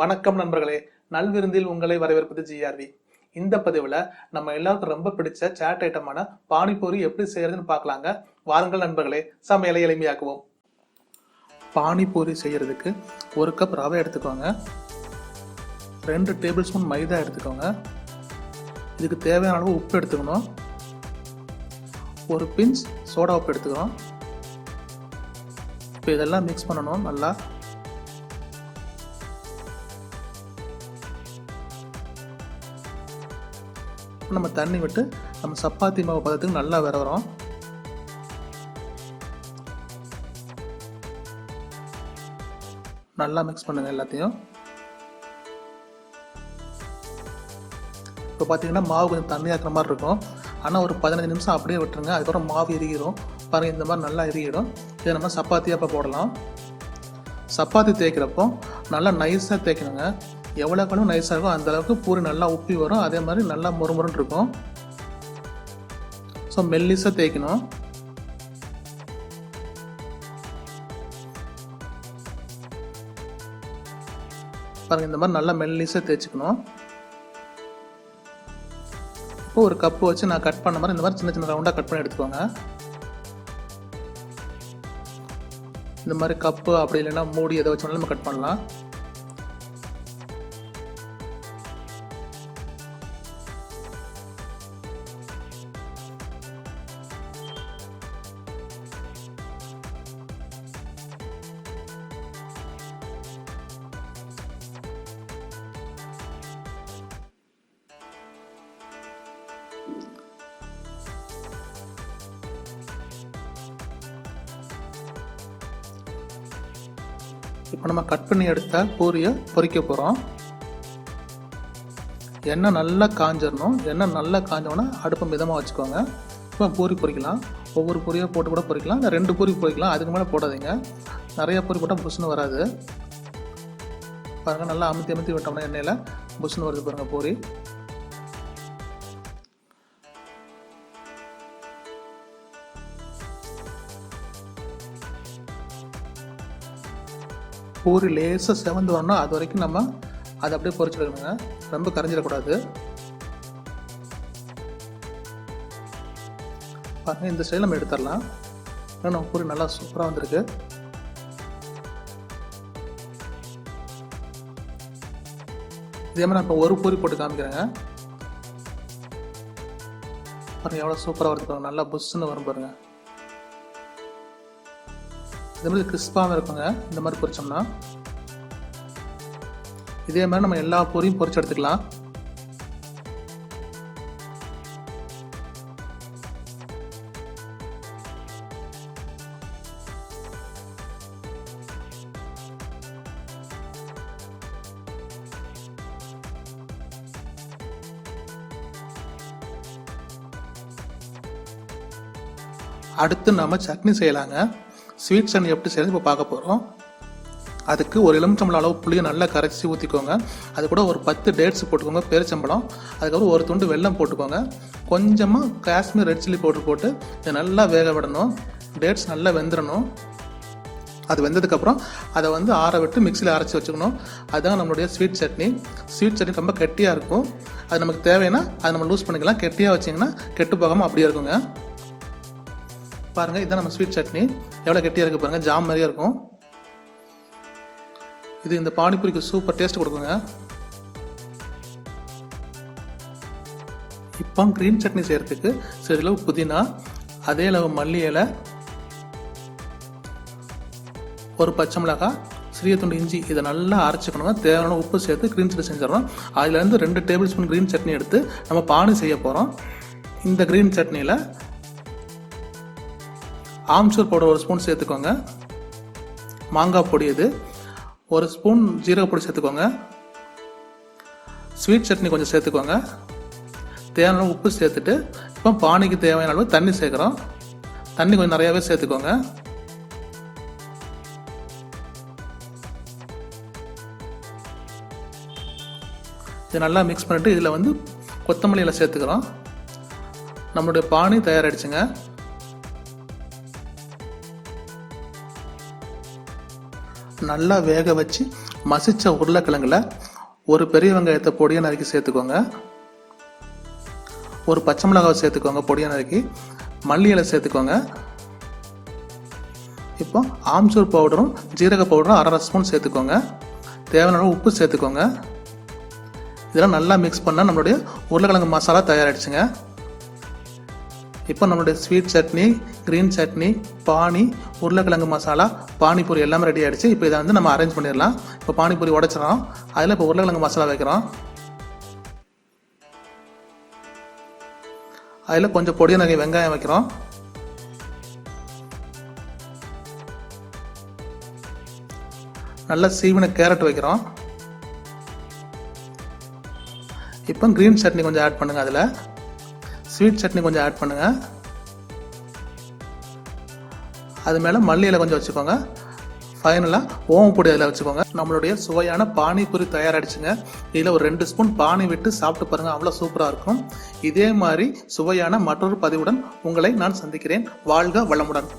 வணக்கம் நண்பர்களே, நல்விருந்தில் உங்களை வரவேற்பது ஜிஆர்வி. இந்த பதிவில் நம்ம எல்லாருக்கும் ரொம்ப பிடிச்ச சாட் ஐட்டமான பானிபூரி எப்படி செய்யறதுன்னு பார்க்கலாங்க. வாருங்கள் நண்பர்களே, சமையலை எளிமையாக்குவோம். பானிபூரி செய்யறதுக்கு 1 கப் ரவை எடுத்துக்கோங்க, 2 டேபிள் ஸ்பூன் மைதா எடுத்துக்கோங்க, இதுக்கு தேவையான அளவு உப்பு எடுத்துக்கணும், 1 பிஞ்ச் சோடா உப்பு எடுத்துக்கணும். இப்போ இதெல்லாம் மிக்ஸ் பண்ணணும் நல்லா. நம்ம தண்ணி விட்டு நம்ம சப்பாத்தி மாவு பதத்துக்கு நல்லா விரவுறோம். நல்லா மிக்ஸ் பண்ணுங்க எல்லாத்தையும். இப்போ பார்த்தீங்கன்னா மாவு கொஞ்சம் தண்ணியாக்குற மாதிரி இருக்கும், ஆனால் ஒரு 15 நிமிஷம் அப்படியே விட்டுருங்க. அதுக்கப்புறம் மாவு இறுகிடும் பாருங்கள், இந்த மாதிரி நல்லா இறுகிடும். இதை நம்ம சப்பாத்தியாக இப்போ போடலாம். சப்பாத்தி தேய்க்கிறப்போ நல்லா நைஸாக தேய்க்கணுங்க. எவ்வளோக்களும் நைஸாக இருக்கும் அந்தளவுக்கு பூரி நல்லா உப்பி வரும், அதே மாதிரி நல்லா மொறுமொறுன்னு இருக்கும். ஸோ மெல்லிஸாக தேய்க்கணும். பாருங்கள், இந்த மாதிரி நல்லா மெல்லிஸாக தேய்ச்சிக்கணும். இப்போ ஒரு கப்பு வச்சு நான் கட் பண்ண மாதிரி இந்த மாதிரி சின்ன சின்ன ரவுண்டாக கட் பண்ணி எடுத்துக்கோங்க. இந்த மாதிரி கப்பு அப்படி இல்லைன்னா மூடி எதை வச்சாலும் நம்ம கட் பண்ணலாம். இப்போ நம்ம கட் பண்ணி எடுத்த பூரியை பொரிக்க போகிறோம். எண்ணெய் நல்லா காஞ்சிடணும். எண்ணெய் நல்லா காஞ்சோன்னா அடுப்பை மிதமாக வச்சுக்கோங்க. இப்போ பூரி பொரிக்கலாம். ஒவ்வொரு பூரியாக போட்டு கூட பொரிக்கலாம், இல்லை 2 பூரி பொரிக்கலாம். அதுக்கு மேலே போடாதீங்க, நிறைய பூரி போட்டால் புஷ்னு வராது. பாருங்கள், நல்லா அமுத்தி அமுத்தி விட்டோம்னா எண்ணெயில் புஷ்னு வருது பாருங்கள் பூரி. பூரி லேசாக செவந்து வரணும், அது வரைக்கும் நம்ம அதை அப்படியே பொரிச்சுக்கணுங்க. ரொம்ப கரைஞ்சிடக்கூடாது. பாருங்கள், இந்த ஸ்டைல் நம்ம எடுத்துடலாம். நம்ம பூரி நல்லா சூப்பராக வந்திருக்கு. இதே மாதிரி நான் இப்போ ஒரு பூரி போட்டு காமிக்கிறேங்க. பாருங்கள் எவ்வளோ சூப்பராக வருது பாருங்கள், நல்லா புஷ்ஷுன்னு வரும் பாருங்கள். இதே மாதிரி கிறிஸ்பாகவும் இருக்குங்க இந்த மாதிரி பொரிச்சோம்னா. இதே மாதிரி நம்ம எல்லா பூரியும் பொரிச்சு எடுத்துக்கலாம். அடுத்து நம்ம சட்னி செய்யலாங்க. ஸ்வீட் சட்னி எப்படி செய்யறது இப்போ பார்க்க போகிறோம். அதுக்கு ஒரு எலுமிச்சம்பழம் அளவு புளியை நல்லா கரைச்சி ஊற்றிக்கோங்க. அது கூட ஒரு 10 டேட்ஸ் போட்டுக்கோங்க, பேரிச்சம்பழம். அதுக்கப்புறம் ஒரு துண்டு வெல்லம் போட்டுக்கோங்க. கொஞ்சமாக காஷ்மீர் ரெட் சில்லி பவுடர் போட்டு இதை நல்லா வேக விடணும். டேட்ஸ் நல்லா வெந்துடணும். அது வெந்ததுக்கப்புறம் அதை வந்து ஆற விட்டு மிக்சியில் அரைச்சி வச்சுக்கணும். அதுதான் நம்மளுடைய ஸ்வீட் சட்னி. ஸ்வீட் சட்னி ரொம்ப கெட்டியாக இருக்கும். அது நமக்கு தேவைன்னா அதை நம்ம லூஸ் பண்ணிக்கலாம். கெட்டியாக வச்சிங்கன்னா கெட்டு போகாமல் அப்படியே இருக்குங்க. பாருங்கள், இதுதான் நம்ம ஸ்வீட் சட்னி. எவ்வளோ கெட்டியாக இருக்குது பாருங்கள், ஜாம் மாதிரியாக இருக்கும். இது இந்த பானிபூரிக்கு சூப்பர் டேஸ்ட் கொடுக்குங்க. இப்போ க்ரீன் சட்னி செய்கிறதுக்கு சிறிதளவு புதினா, அதே அளவு மல்லி இலை, ஒரு பச்சை மிளகாய், சிறிய துண்டு இஞ்சி, இதை நல்லா அரைச்சிக்கணுங்க. தேவையான உப்பு சேர்த்து க்ரீன் சட்னி செஞ்சிடறோம். அதுலேருந்து 2 டேபிள் ஸ்பூன் க்ரீன் சட்னி எடுத்து நம்ம பானி செய்ய போகிறோம். இந்த க்ரீன் சட்னியில் ஆம்ச்சூர் பவுடர் 1 ஸ்பூன் சேர்த்துக்கோங்க. மாங்காய் பொடி இது 1 ஸ்பூன், ஜீரக பொடி சேர்த்துக்கோங்க. ஸ்வீட் சட்னி கொஞ்சம் சேர்த்துக்கோங்க. தேவையான உப்பு சேர்த்துட்டு இப்போ பானிக்கு தேவையான அளவு தண்ணி சேர்க்குறோம். தண்ணி கொஞ்சம் நிறையாவே சேர்த்துக்கோங்க. இதை நல்லா மிக்ஸ் பண்ணிவிட்டு இதில் வந்து கொத்தமல்லி இலை சேர்த்துக்கிறோம். நம்மளுடைய பானி தயாராகிடுச்சுங்க. நல்லா வேக வச்சு மசிச்ச உருளைக்கிழங்குல ஒரு பெரிய வெங்காயத்தை பொடியாக நறுக்கி சேர்த்துக்கோங்க. ஒரு பச்சை மிளகாவை சேர்த்துக்கோங்க பொடியாக நறுக்கி. மல்லி இலை சேர்த்துக்கோங்க. இப்போ ஆம்ச்சூர் பவுடரும் ஜீரக பவுடரும் 1/2 ஸ்பூன் சேர்த்துக்கோங்க. தேவையான உப்பு சேர்த்துக்கோங்க. இதெல்லாம் நல்லா மிக்ஸ் பண்ணால் நம்மளுடைய உருளைக்கிழங்கு மசாலா தயாராகிடுச்சுங்க. இப்போ நம்மளுடைய ஸ்வீட் சட்னி, க்ரீன் சட்னி, பானி, உருளைக்கிழங்கு மசாலா, பானிபூரி எல்லாமே ரெடி ஆகிடுச்சு. இப்போ இதை வந்து நம்ம அரேஞ்ச் பண்ணிடலாம். இப்போ பானிபூரி உடைச்சிடறோம். அதில் இப்போ உருளைக்கிழங்கு மசாலா வைக்கிறோம். அதில் கொஞ்சம் பொடியை நறுக்கிய வெங்காயம் வைக்கிறோம். நல்லா சீவின கேரட் வைக்கிறோம். இப்போ க்ரீன் சட்னி கொஞ்சம் ஆட் பண்ணுங்கள். அதில் ஸ்வீட் சட்னி கொஞ்சம் ஆட் பண்ணுங்கள். அது மேலே மல்லி இலை கொஞ்சம் வச்சுக்கோங்க. ஃபைனலாக ஓமப்பொடி அதில் வச்சுக்கோங்க. நம்மளுடைய சுவையான பானிபூரி தயாராகிடுச்சுங்க. இதில் ஒரு 2 ஸ்பூன் பானி விட்டு சாப்பிட்டு பாருங்கள், அவ்வளோ சூப்பராக இருக்கும். இதே மாதிரி சுவையான மற்றொரு பதிவுடன் உங்களை நான் சந்திக்கிறேன். வாழ்க வளமுடன்.